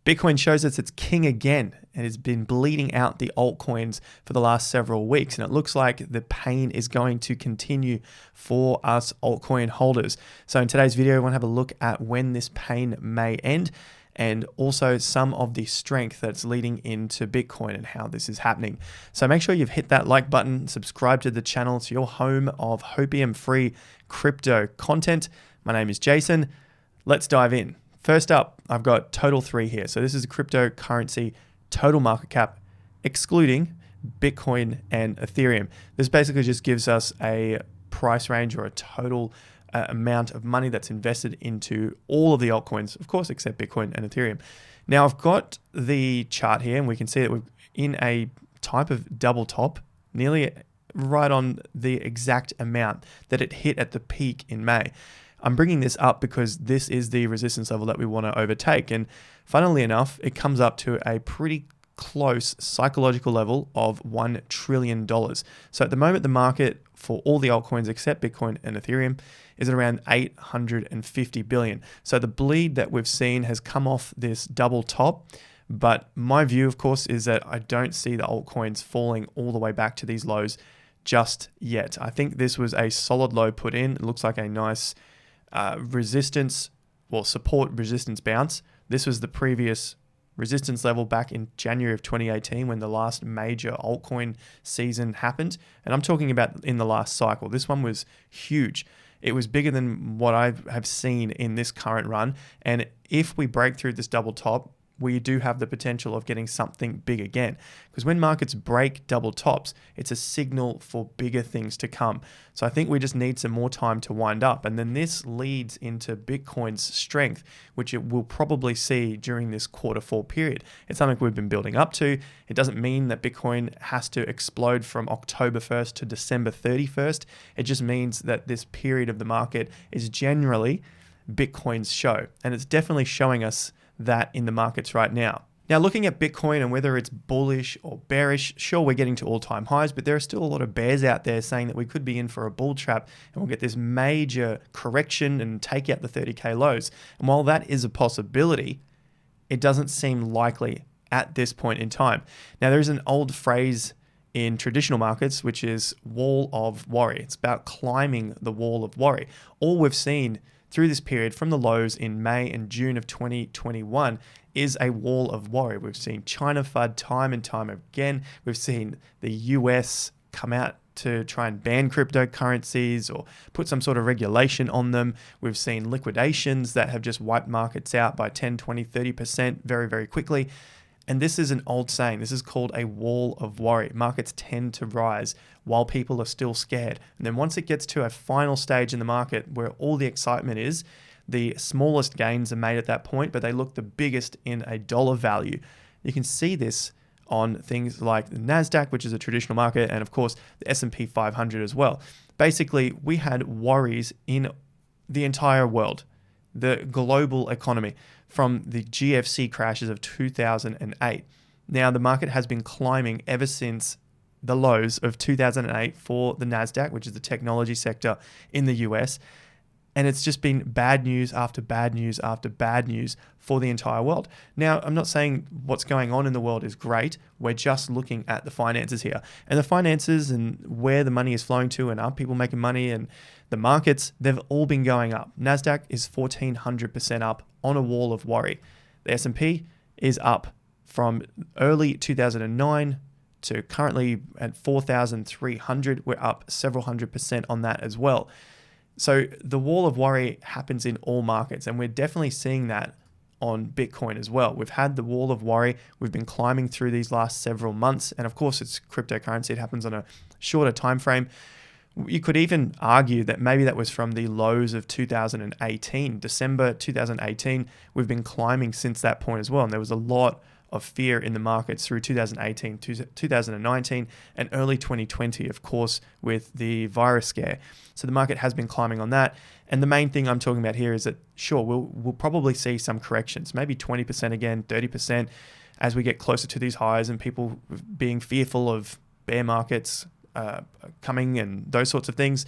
Bitcoin shows us it's king again and has been bleeding out the altcoins for the last several weeks. And it looks like the pain is going to continue for us altcoin holders. So in today's video, I want to have a look at when this pain may end and also some of the strength that's leading into Bitcoin and how this is happening. So make sure you've hit that like button, subscribe to the channel. It's your home of hopium-free crypto content. My name is Jason. Let's dive in. First up, I've got total 3 here. So this is a cryptocurrency total market cap, excluding Bitcoin and Ethereum. This basically just gives us a price range or a total amount of money that's invested into all of the altcoins, of course, except Bitcoin and Ethereum. Now I've got the chart here and we can see that we're in a type of double top, nearly right on the exact amount that it hit at the peak in May. I'm bringing this up because this is the resistance level that we want to overtake. And funnily enough, it comes up to a pretty close psychological level of $1 trillion. So at the moment, the market for all the altcoins except Bitcoin and Ethereum is at around 850 billion. So the bleed that we've seen has come off this double top. But my view, of course, is that I don't see the altcoins falling all the way back to these lows just yet. I think this was a solid low put in. It looks like a nice support resistance bounce. This was the previous resistance level back in January of 2018 when the last major altcoin season happened. And I'm talking about in the last cycle. This one was huge. It was bigger than what I have seen in this current run. And if we break through this double top, we do have the potential of getting something big again. Because when markets break double tops, it's a signal for bigger things to come. So I think we just need some more time to wind up. And then this leads into Bitcoin's strength, which it will probably see during this Q4 period. It's something we've been building up to. It doesn't mean that Bitcoin has to explode from October 1st to December 31st. It just means that this period of the market is generally Bitcoin's show. And it's definitely showing us that in the markets right now. Now, looking at Bitcoin and whether it's bullish or bearish, sure, we're getting to all-time highs, but there are still a lot of bears out there saying that we could be in for a bull trap and we'll get this major correction and take out the 30K lows. And while that is a possibility, it doesn't seem likely at this point in time. Now, there's an old phrase in traditional markets, which is wall of worry. It's about climbing the wall of worry. All we've seen through this period from the lows in May and June of 2021 is a wall of worry. We've seen China FUD time and time again. We've seen the US come out to try and ban cryptocurrencies or put some sort of regulation on them. We've seen liquidations that have just wiped markets out by 10, 20, 30% very, very quickly. And this is an old saying. This is called a wall of worry. Markets tend to rise while people are still scared. And then once it gets to a final stage in the market where all the excitement is, the smallest gains are made at that point, but they look the biggest in a dollar value. You can see this on things like the NASDAQ, which is a traditional market, and of course, the S&P 500 as well. Basically, we had worries in the entire world, the global economy, from the GFC crashes of 2008. Now, the market has been climbing ever since the lows of 2008 for the NASDAQ, which is the technology sector in the US. And it's just been bad news after bad news after bad news for the entire world. Now, I'm not saying what's going on in the world is great. We're just looking at the finances here. And the finances and where the money is flowing to and are people making money and the markets, they've all been going up. NASDAQ is 1,400% up on a wall of worry. The S&P is up from early 2009 to currently at 4,300. We're up several 100% on that as well. So the wall of worry happens in all markets, and we're definitely seeing that on Bitcoin as well. We've had the wall of worry. We've been climbing through these last several months, and of course it's cryptocurrency. It happens on a shorter time frame. You could even argue that maybe that was from the lows of 2018, December 2018. We've been climbing since that point as well, and there was a lot of fear in the markets through 2018, 2019, and early 2020, of course, with the virus scare. So the market has been climbing on that. And the main thing I'm talking about here is that, sure, we'll probably see some corrections, maybe 20% again, 30% as we get closer to these highs and people being fearful of bear markets coming and those sorts of things.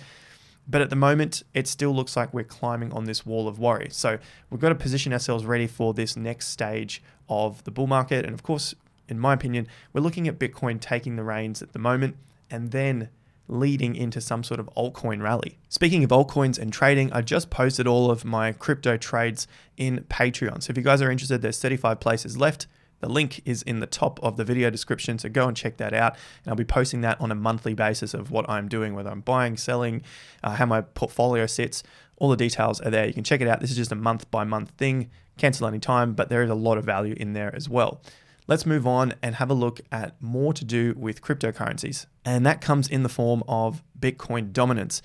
But at the moment, it still looks like we're climbing on this wall of worry. So we've got to position ourselves ready for this next stage of the bull market. And of course, in my opinion, we're looking at Bitcoin taking the reins at the moment and then leading into some sort of altcoin rally. Speaking of altcoins and trading, I just posted all of my crypto trades in Patreon. So if you guys are interested, there's 35 places left. The link is in the top of the video description, so go and check that out. And I'll be posting that on a monthly basis of what I'm doing, whether I'm buying, selling, how my portfolio sits. All the details are there. You can check it out. This is just a month by month thing. Cancel anytime, but there is a lot of value in there as well. Let's move on and have a look at more to do with cryptocurrencies. And that comes in the form of Bitcoin dominance.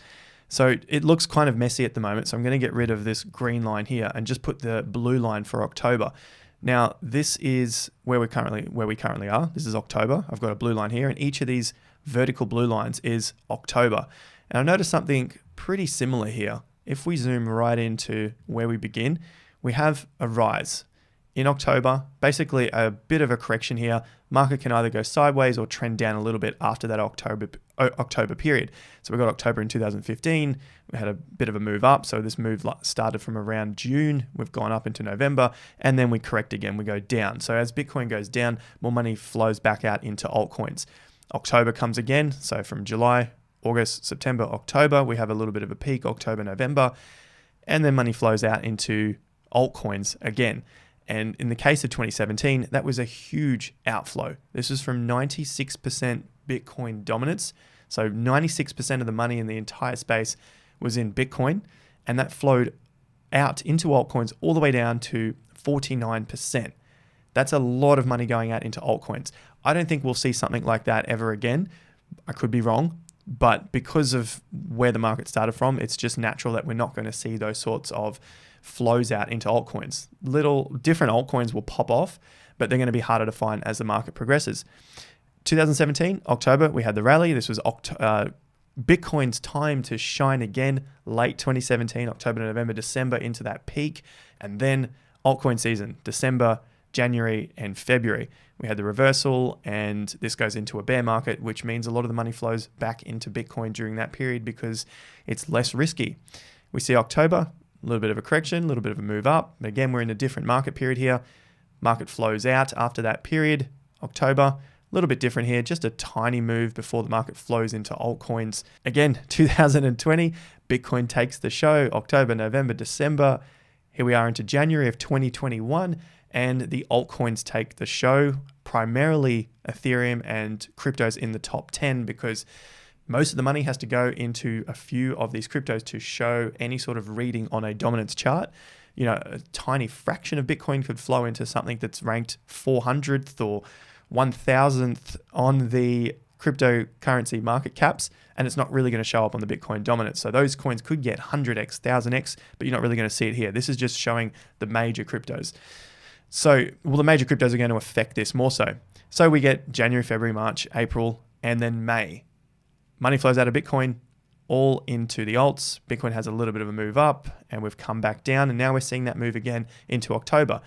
So it looks kind of messy at the moment. So I'm going to get rid of this green line here and just put the blue line for October. Now, this is where we currently are. This is October. I've got a blue line here, and each of these vertical blue lines is October. And I've noticed something pretty similar here. If we zoom right into where we begin, we have a rise. In October, basically a bit of a correction here. Market can either go sideways or trend down a little bit after that October period. So we got October in 2015. We had a bit of a move up. So this move started from around June. We've gone up into November, and then we correct again. We go down. So as Bitcoin goes down, more money flows back out into altcoins. October comes again. So from July, August, September, October, we have a little bit of a peak, October, November, and then money flows out into altcoins again. And in the case of 2017, that was a huge outflow. This was from 96% Bitcoin dominance. So 96% of the money in the entire space was in Bitcoin, and that flowed out into altcoins all the way down to 49%. That's a lot of money going out into altcoins. I don't think we'll see something like that ever again. I could be wrong, but because of where the market started from, it's just natural that we're not going to see those sorts of flows out into altcoins. Little different altcoins will pop off, but they're going to be harder to find as the market progresses. 2017, October, we had the rally. This was Bitcoin's time to shine again, late 2017, October, November, December, into that peak. And then altcoin season, December, January, and February. We had the reversal, and this goes into a bear market, which means a lot of the money flows back into Bitcoin during that period because it's less risky. We see October, a little bit of a correction, a little bit of a move up. But again, we're in a different market period here. Market flows out after that period. October, a little bit different here, just a tiny move before the market flows into altcoins. Again, 2020, Bitcoin takes the show. October, November, December. Here we are into January of 2021, and the altcoins take the show, primarily Ethereum and cryptos in the top 10, because most of the money has to go into a few of these cryptos to show any sort of reading on a dominance chart. You know, a tiny fraction of Bitcoin could flow into something that's ranked 400th or 1000th on the cryptocurrency market caps, and it's not really going to show up on the Bitcoin dominance. So those coins could get 100x, 1000x, but you're not really going to see it here. This is just showing the major cryptos. So, well, the major cryptos are going to affect this more so. So we get January, February, March, April, and then May. Money flows out of Bitcoin all into the alts. Bitcoin has a little bit of a move up, and we've come back down, and now we're seeing that move again into October.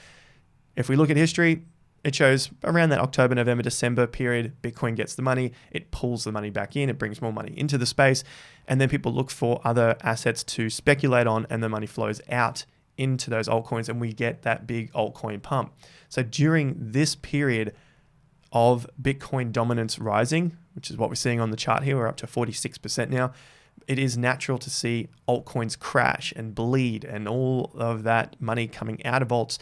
If we look at history, it shows around that October, November, December period, Bitcoin gets the money, it pulls the money back in, it brings more money into the space, and then people look for other assets to speculate on, and the money flows out into those altcoins, and we get that big altcoin pump. So during this period of Bitcoin dominance rising, which is what we're seeing on the chart here, we're up to 46% now, it is natural to see altcoins crash and bleed and all of that money coming out of alts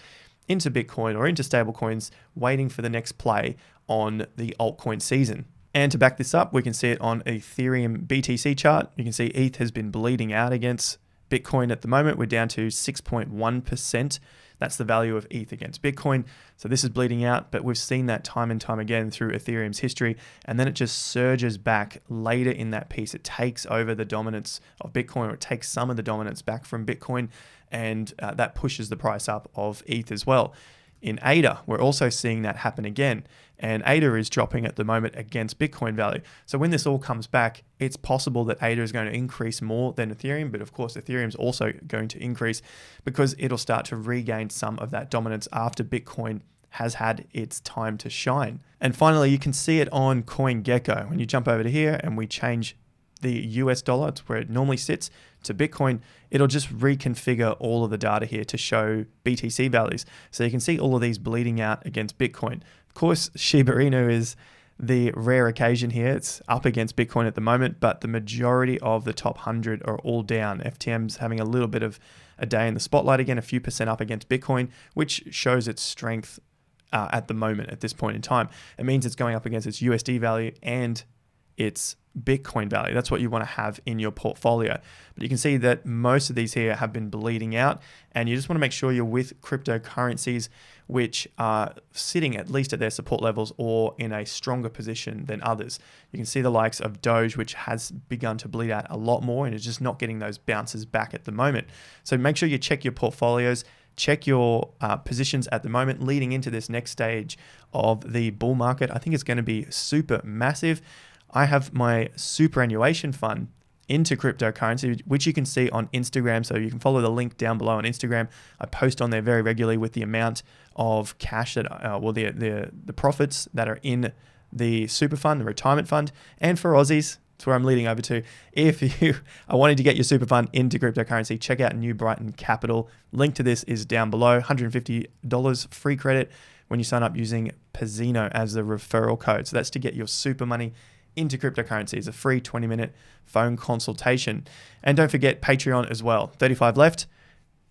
into Bitcoin or into stablecoins, waiting for the next play on the altcoin season. And to back this up, we can see it on Ethereum BTC chart. You can see ETH has been bleeding out against Bitcoin at the moment. We're down to 6.1%. That's the value of ETH against Bitcoin. So this is bleeding out, but we've seen that time and time again through Ethereum's history. And then it just surges back later in that piece. It takes over the dominance of Bitcoin, or it takes some of the dominance back from Bitcoin, and that pushes the price up of ETH as well. In ADA, we're also seeing that happen again. And ADA is dropping at the moment against Bitcoin value. So when this all comes back, it's possible that ADA is going to increase more than Ethereum. But of course, Ethereum is also going to increase because it'll start to regain some of that dominance after Bitcoin has had its time to shine. And finally, you can see it on CoinGecko. When you jump over to here and we change the US dollar, it's where it normally sits, to Bitcoin, it'll just reconfigure all of the data here to show BTC values. So you can see all of these bleeding out against Bitcoin. Of course, Shiba Inu is the rare occasion here. It's up against Bitcoin at the moment, but the majority of the top 100 are all down. FTM's having a little bit of a day in the spotlight again, a few percent up against Bitcoin, which shows its strength at the moment, at this point in time. It means it's going up against its USD value and its Bitcoin value. That's what you want to have in your portfolio. But you can see that most of these here have been bleeding out, and you just want to make sure you're with cryptocurrencies which are sitting at least at their support levels or in a stronger position than others. You can see the likes of Doge, which has begun to bleed out a lot more and is just not getting those bounces back at the moment. So make sure you check your portfolios, check your positions at the moment leading into this next stage of the bull market. I think it's going to be super massive. I have my superannuation fund into cryptocurrency, which you can see on Instagram. So you can follow the link down below on Instagram. I post on there very regularly with the amount of cash that, the profits that are in the super fund, the retirement fund. And for Aussies, that's where I'm leading over to. If you are wanting to get your super fund into cryptocurrency, check out New Brighton Capital. Link to this is down below. $150 free credit when you sign up using Pizzino as the referral code. So that's to get your super money into cryptocurrency. It's a free 20-minute phone consultation. And don't forget Patreon as well. 35 left.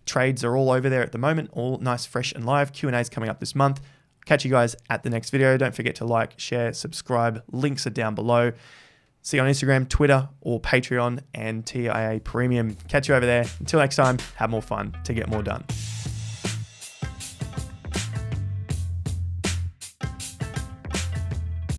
Trades are all over there at the moment, all nice, fresh and live. Q&A's coming up this month. Catch you guys at the next video. Don't forget to like, share, subscribe. Links are down below. See you on Instagram, Twitter, or Patreon and TIA Premium. Catch you over there. Until next time, have more fun to get more done.